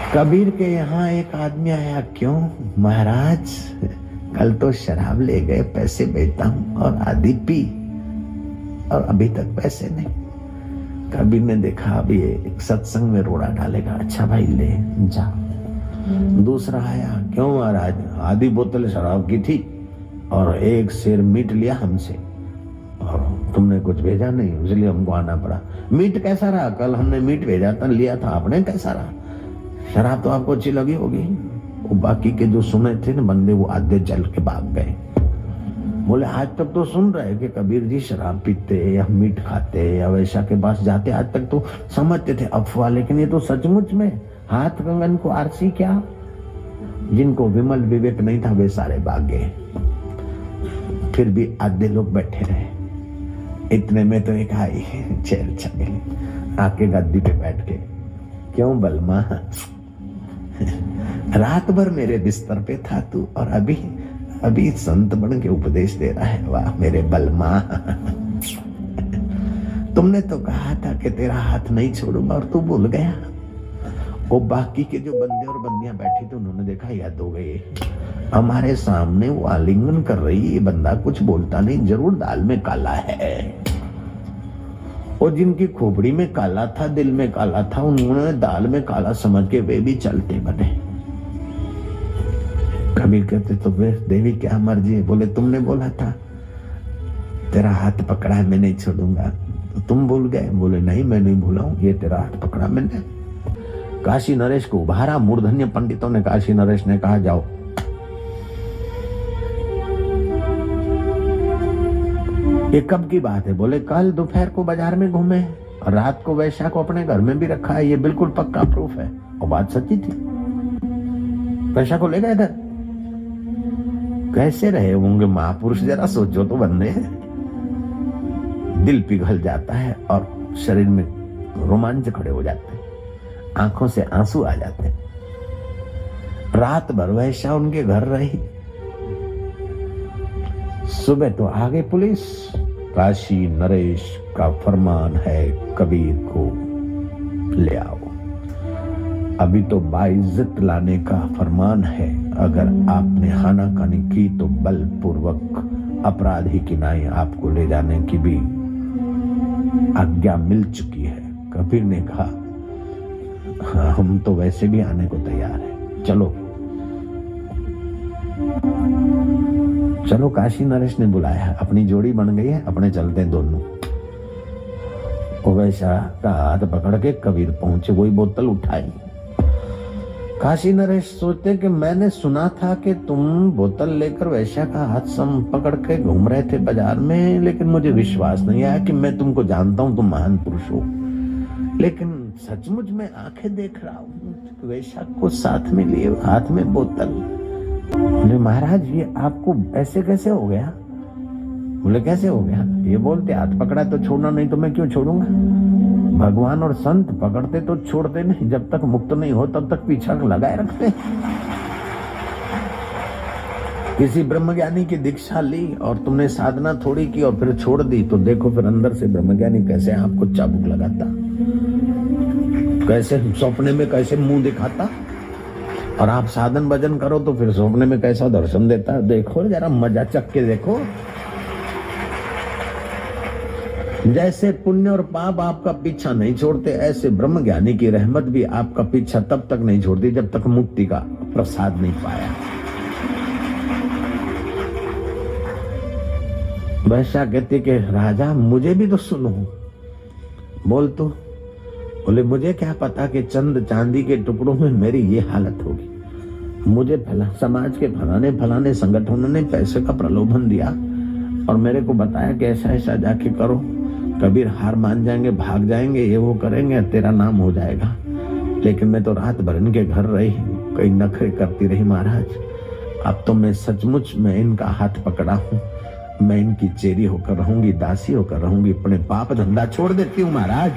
कबीर के यहाँ एक आदमी आया, क्यों महाराज, कल तो शराब ले गए, पैसे बेचता हूं और आधी पी और अभी तक पैसे नहीं। कबीर ने देखा अब ये एक सत्संग में रोड़ा डालेगा, अच्छा भाई ले जा। दूसरा आया, क्यों महाराज, आधी बोतल शराब की थी और एक शेर मीट लिया हमसे और तुमने कुछ भेजा नहीं, इसलिए हमको आना पड़ा। मीट कैसा रहा? कल हमने मीट भेजा था, लिया था आपने, कैसा रहा? शराब तो आपको अच्छी लगी होगी। वो बाकी के जो सुने थे ना बंदे, वो आधे जल के भाग गए। बोले आज तक तो सुन रहे कि कबीर जी शराब पीते या मीट खाते या वैसा के पास जाते, आज तक तो समझते थे अफवाह, लेकिन ये तो सचमुच में हाथ कंगन को आरसी क्या। जिनको विमल विवेक नहीं था वे सारे भाग गए, फिर भी आधे लोग बैठे रहे। इतने में तो एक आई चेल चले आके गद्दी पे बैठ के, क्यों बलमा, रात भर मेरे बिस्तर पे था तू और अभी संत बन के उपदेश दे रहा है। वाह मेरे बलमा, तुमने तो कहा था कि तेरा हाथ नहीं छोड़ूंगा और तू भूल गया। वो बाकी के जो बंदे और बंदियां बैठी थे उन्होंने देखा याद हो गए, हमारे सामने वो आलिंगन कर रही, ये बंदा कुछ बोलता नहीं, जरूर दाल में काला है। और जिनकी खोपड़ी में काला था, दिल में काला था, उन्होंने दाल में काला समझ के वे भी चलते बने। कबीर कहते तो वे देवी क्या मर्जी है? बोले तुमने बोला था तेरा हाथ पकड़ा है मैं नहीं छोड़ूंगा, तो तुम भूल गए? बोले नहीं मैं नहीं भूला हूं, ये तेरा हाथ पकड़ा मैंने। काशी नरेश को उभारा, मूर्धन्य पंडितों ने। काशी नरेश ने कहा जाओ। ये कब की बात है? बोले कल दोपहर को बाजार में घूमे और रात को वैश्या को अपने घर में भी रखा है, ये बिल्कुल पक्का प्रूफ है। और बात सच्ची थी, वैश्या को ले गए घर। कैसे रहे होंगे महापुरुष, जरा सोचो तो बंदे। दिल पिघल जाता है और शरीर में रोमांच खड़े हो जाते हैं, आंखों से आंसू आ जाते हैं। रात भर वैश्या उनके घर रही, सुबह तो आ गई पुलिस। काशी नरेश का फरमान है कबीर को ले आओ। अभी तो बाइज्जत लाने का फरमान है, अगर आपने हानाकानी की तो बलपूर्वक अपराधी की नाई आपको ले जाने की भी आज्ञा मिल चुकी है। कबीर ने कहा हाँ, हम तो वैसे भी आने को तैयार है, चलो चलो। काशी नरेश ने बुलाया, अपनी जोड़ी बन गई है, अपने चलते हैं दोनों। वैसा का हाथ पकड़ के कबीर पहुंचे, वही बोतल उठाई। काशी नरेश सोचते कि मैंने सुना था कि तुम बोतल लेकर वैश्या का हाथ सम पकड़ के घूम रहे थे बाजार में, लेकिन मुझे विश्वास नहीं आया कि मैं तुमको जानता हूं, तुम महान पुरुष हो। लेकिन सचमुच में आंखें देख रहा हूं वैश्या को साथ में लिए हाथ में बोतल। बोले महाराज ये आपको ऐसे कैसे हो गया? बोले कैसे हो गया? ये बोलते हाथ पकड़ा तो छोड़ना नहीं, तो मैं क्यों छोड़ूंगा? भगवान और संत पकड़ते तो छोड़ते नहीं, जब तक मुक्त नहीं हो तब तक पीछा लगाए रखते। किसी ब्रह्मज्ञानी की दीक्षा ली और तुमने साधना थोड़ी की और फिर छोड़ दी, तो देखो फिर अंदर से ब्रह्मज्ञानी कैसे आपको चाबुक लगाता, कैसे सपने में कैसे मुंह दिखाता, और आप साधन भजन करो तो फिर सपने में कैसा दर्शन देता है। देखो जरा मजा चख के देखो। जैसे पुण्य और पाप आपका पीछा नहीं छोड़ते, ऐसे ब्रह्म ज्ञानी की रहमत भी आपका पीछा तब तक नहीं छोड़ती जब तक मुक्ति का प्रसाद नहीं पाया। वैश्या कहती कि राजा मुझे भी तो सुनो। बोल तो। बोले मुझे क्या पता कि चंद चांदी के टुकड़ों में मेरी ये हालत होगी। मुझे समाज के फलाने संगठनों ने पैसे का प्रलोभन दिया और मेरे को बताया कि ऐसा ऐसा जाके करो, कबीर हार मान जाएंगे, भाग जाएंगे, ये वो करेंगे, तेरा नाम हो जाएगा। लेकिन मैं तो रात भर इनके घर रही, कई नखरे करती रही महाराज। अब तो मैं सचमुच में इनका हाथ पकड़ा हूँ, मैं इनकी चेरी होकर रहूंगी, दासी होकर रहूंगी, अपने पाप धंधा छोड़ देती हूँ महाराज।